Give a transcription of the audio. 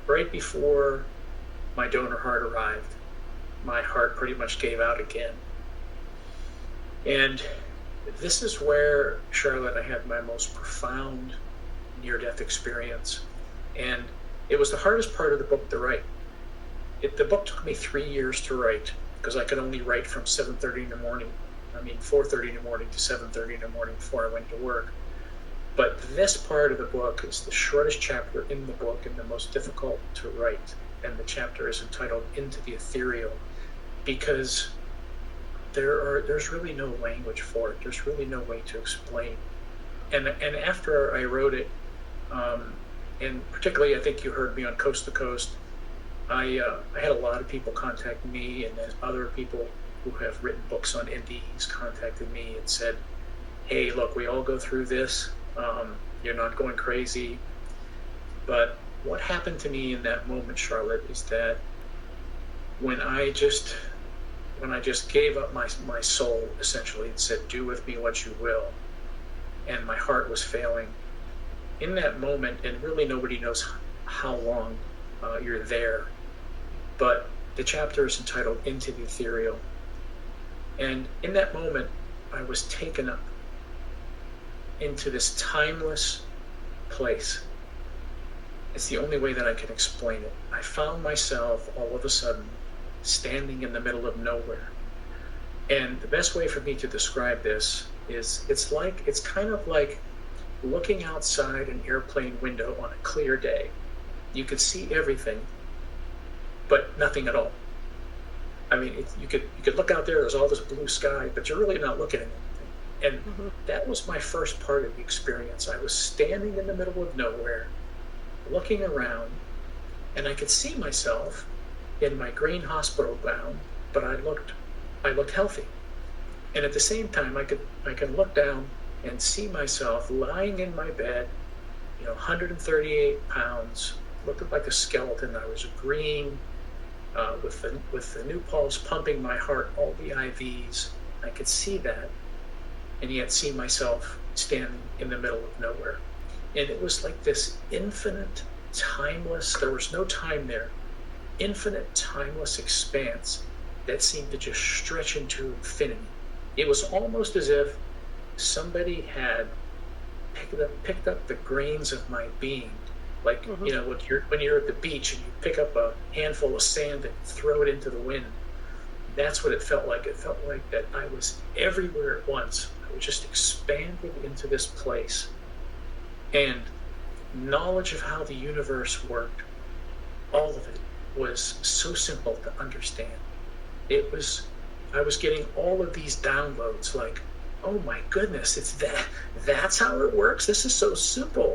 right before my donor heart arrived, my heart pretty much gave out again. And this is where, Charlotte, I had my most profound near-death experience. And it was the hardest part of the book to write. The book took me 3 years to write because I could only write from 7:30 in the morning. 4:30 in the morning to 7:30 in the morning before I went to work. But this part of the book is the shortest chapter in the book and the most difficult to write. And the chapter is entitled Into the Ethereal, because there's really no language for it. There's really no way to explain. And after I wrote it, and particularly I think you heard me on Coast to Coast, I had a lot of people contact me, and then other people who have written books on indies contacted me and said, hey, look, we all go through this. You're not going crazy. But what happened to me in that moment, Charlotte, is that when I just gave up my soul, essentially, and said, do with me what you will, and my heart was failing, in that moment, and really nobody knows how long you're there, but the chapter is entitled Into the Ethereal. And in that moment, I was taken up into this timeless place. It's the only way that I can explain it. I found myself all of a sudden standing in the middle of nowhere. And the best way for me to describe this is it's kind of like looking outside an airplane window on a clear day. You could see everything, but nothing at all. You could look out there, there's all this blue sky, but you're really not looking at anything. And that was my first part of the experience. I was standing in the middle of nowhere, looking around, and I could see myself in my green hospital gown, but I looked healthy. And at the same time, I could look down and see myself lying in my bed, 138 pounds, looking like a skeleton. I was green, with the new pulse pumping my heart, all the IVs. I could see that, and yet see myself standing in the middle of nowhere. And it was like this infinite, timeless, there was no time there, infinite, timeless expanse that seemed to just stretch into infinity. It was almost as if somebody had picked up the grains of my being, like when you're at the beach and you pick up a handful of sand and throw it into the wind. That's what it felt like. It felt like that I was everywhere at once. I was just expanded into this place, and knowledge of how the universe worked, all of it was so simple to understand. I was getting all of these downloads like, oh my goodness, that's how it works. This is so simple.